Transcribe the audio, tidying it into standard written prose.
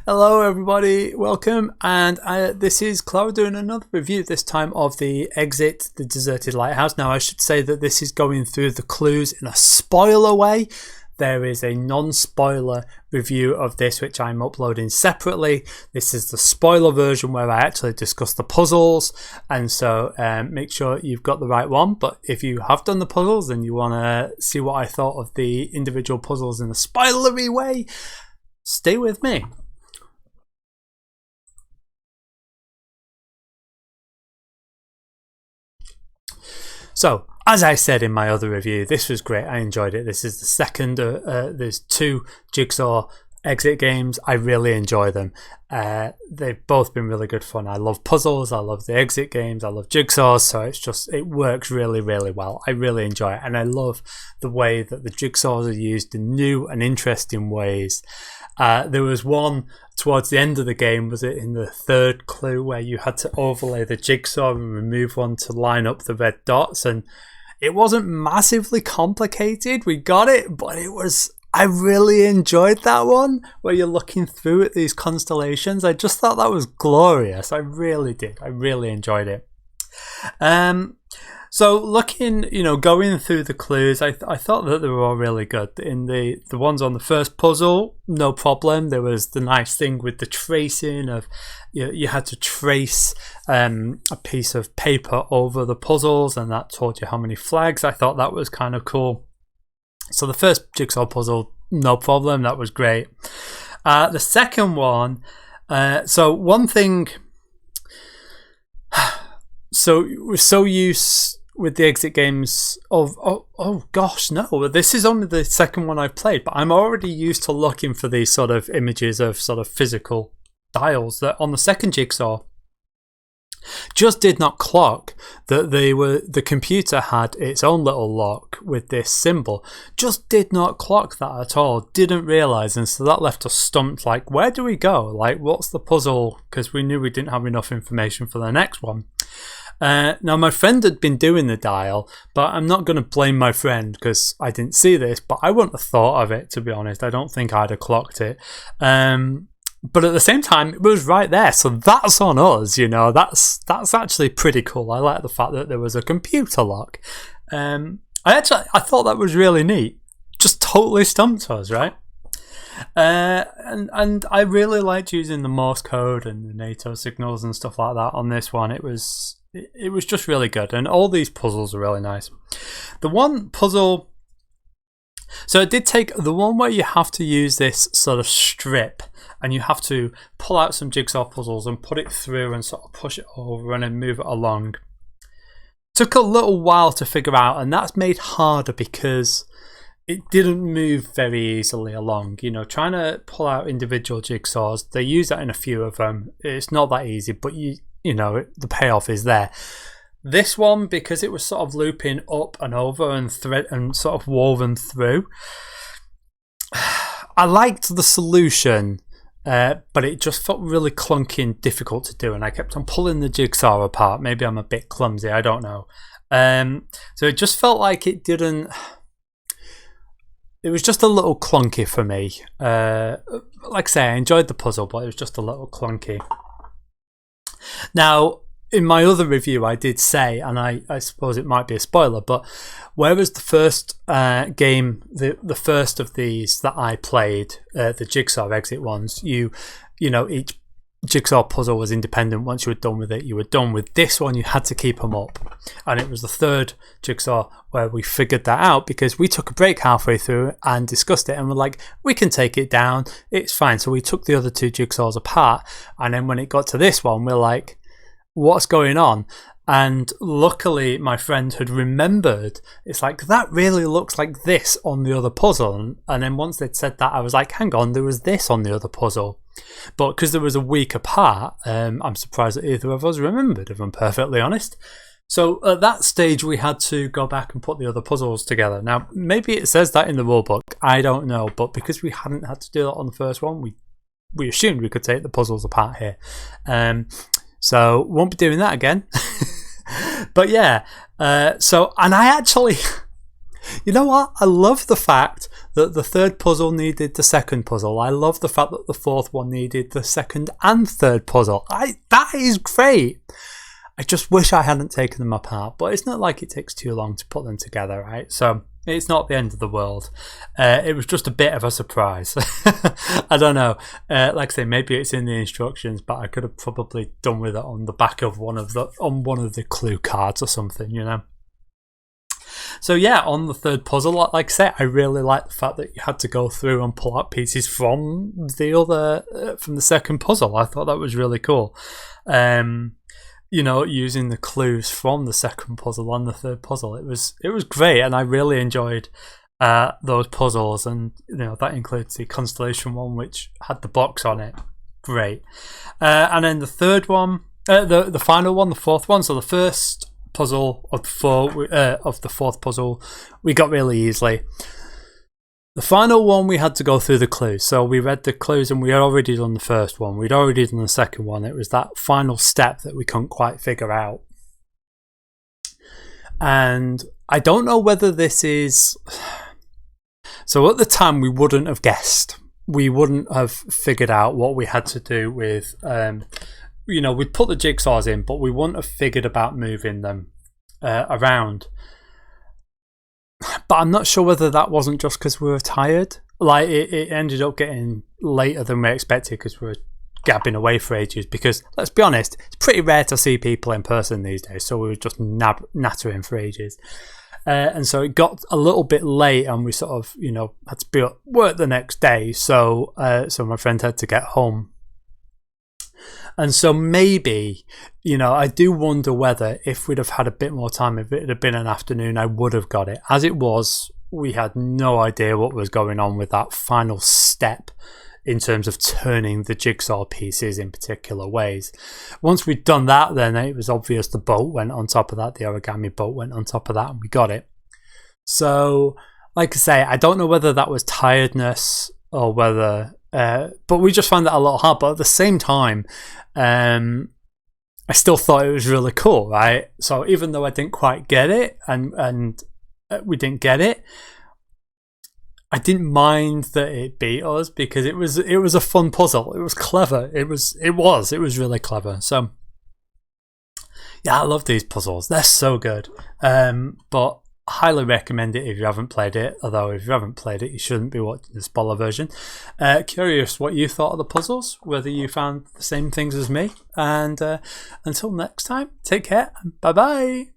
Hello everybody, welcome, and this is Clara doing another review, this time of the Exit the Deserted Lighthouse. Now I should say that this is going through the clues in a spoiler way. There is a non-spoiler review of this which I'm uploading separately. This is the spoiler version where I actually discuss the puzzles, and so make sure you've got the right one. But if you have done the puzzles and you want to see what I thought of the individual puzzles in a spoilery way, stay with me. So, as I said in my other review, this was great. I enjoyed it. This is the second. There's two Jigsaw exit games. I really enjoy them. They've both been really good fun. I love puzzles. I love the exit games. I love Jigsaws. So it works really, really well. I really enjoy it. And I love the way that the Jigsaws are used in new and interesting ways. There was one towards the end of the game, was it in the third clue, where you had to overlay the jigsaw and remove one to line up the red dots, and it wasn't massively complicated. We got it, but I really enjoyed that one where you're looking through at these constellations. I just thought that was glorious. I really did. I really enjoyed it. So looking, going through the clues, I thought that they were all really good. In the ones on the first puzzle, no problem. There was the nice thing with the tracing of, you had to trace a piece of paper over the puzzles, and that told you how many flags. I thought that was kind of cool. So the first jigsaw puzzle, no problem. That was great. The second one, so one thing. So we're so used with the exit games of oh gosh, no, this is only the second one I've played, but I'm already used to looking for these sort of images of sort of physical dials that on the second Jigsaw just did not clock that the computer had its own little lock with this symbol. Just did not clock that at all. Didn't realize, and so that left us stumped. Like, where do we go? Like, what's the puzzle? Because we knew we didn't have enough information for the next one. Now my friend had been doing the dial, but I'm not going to blame my friend because I didn't see this, but I wouldn't have thought of it, to be honest. I don't think I'd have clocked it. But at the same time, it was right there, so that's on us. That's actually pretty cool. I like the fact that there was a computer lock. I thought that was really neat. Just totally stumped us, right? And I really liked using the Morse code and the NATO signals and stuff like that on this one. It was just really good, and all these puzzles are really nice. The one puzzle, so it did take the one where you have to use this sort of strip, and you have to pull out some jigsaw puzzles and put it through and sort of push it over and then move it along. Took a little while to figure out, and that's made harder because it didn't move very easily along. Trying to pull out individual jigsaws, they use that in a few of them. It's not that easy, but the payoff is there. This one, because it was sort of looping up and over and thread and sort of woven through, I liked the solution, but it just felt really clunky and difficult to do, and I kept on pulling the jigsaw apart. Maybe I'm a bit clumsy, I don't know. So it just felt like it was just a little clunky for me. Like I say, I enjoyed the puzzle, but it was just a little clunky. Now, in my other review, I did say, and I suppose it might be a spoiler, but whereas the first game, the first of these that I played, the Jigsaw exit ones, each jigsaw puzzle was independent. Once you were done with it, you were done. With this one, you had to keep them up, and it was the third jigsaw where we figured that out because we took a break halfway through and discussed it, and we're like, we can take it down, it's fine. So we took the other two jigsaws apart, and then when it got to this one, we're like, what's going on? And luckily my friend had remembered, it's like, that really looks like this on the other puzzle. And then once they'd said that, I was like, hang on, there was this on the other puzzle. But because there was a week apart, I'm surprised that either of us remembered, if I'm perfectly honest. So at that stage, we had to go back and put the other puzzles together. Now, maybe it says that in the rulebook, I don't know. But because we hadn't had to do that on the first one, we assumed we could take the puzzles apart here. So won't be doing that again. But yeah, and I actually You know what? I love the fact that the third puzzle needed the second puzzle. I love the fact that the fourth one needed the second and third puzzle. That is great. I just wish I hadn't taken them apart, but it's not like it takes too long to put them together, right? So it's not the end of the world. It was just a bit of a surprise. I don't know. Like I say, maybe it's in the instructions, but I could have probably done with it on the back of one of the clue cards or something, you know. So yeah, on the third puzzle, like I say, I really like the fact that you had to go through and pull out pieces from the second puzzle. I thought that was really cool. You know, using the clues from the second puzzle on the third puzzle, it was great, and I really enjoyed those puzzles. And you know, that includes the constellation one, which had the box on it. Great. And then the third one, the final one, the fourth one. So the first puzzle of the fourth puzzle we got really easily. The final one we had to go through the clues. So we read the clues and we had already done the first one. We'd already done the second one. It was that final step that we couldn't quite figure out. And I don't know whether this is... So at the time we wouldn't have guessed. We wouldn't have figured out what we had to do with... you know, we'd put the jigsaws in, but we wouldn't have figured about moving them around. But I'm not sure whether that wasn't just because we were tired. Like, it ended up getting later than we expected because we were gabbing away for ages. Because, let's be honest, it's pretty rare to see people in person these days. So we were just nattering for ages. And so it got a little bit late and we sort of, you know, had to be at work the next day. So my friend had to get home. And so maybe, you know, I do wonder whether if we'd have had a bit more time, if it had been an afternoon, I would have got it. As it was, we had no idea what was going on with that final step in terms of turning the jigsaw pieces in particular ways. Once we'd done that, then it was obvious the boat went on top of that, the origami boat went on top of that, and we got it. So, like I say, I don't know whether that was tiredness or whether... but we just found that a lot hard. But at the same time, I still thought it was really cool, right? So even though I didn't quite get it, and we didn't get it, I didn't mind that it beat us because it was a fun puzzle. It was clever. It was really clever. So yeah, I love these puzzles. They're so good. But highly recommend it if you haven't played it, although if you haven't played it you shouldn't be watching the spoiler version. Curious what you thought of the puzzles, whether you found the same things as me, and until next time, take care and bye bye.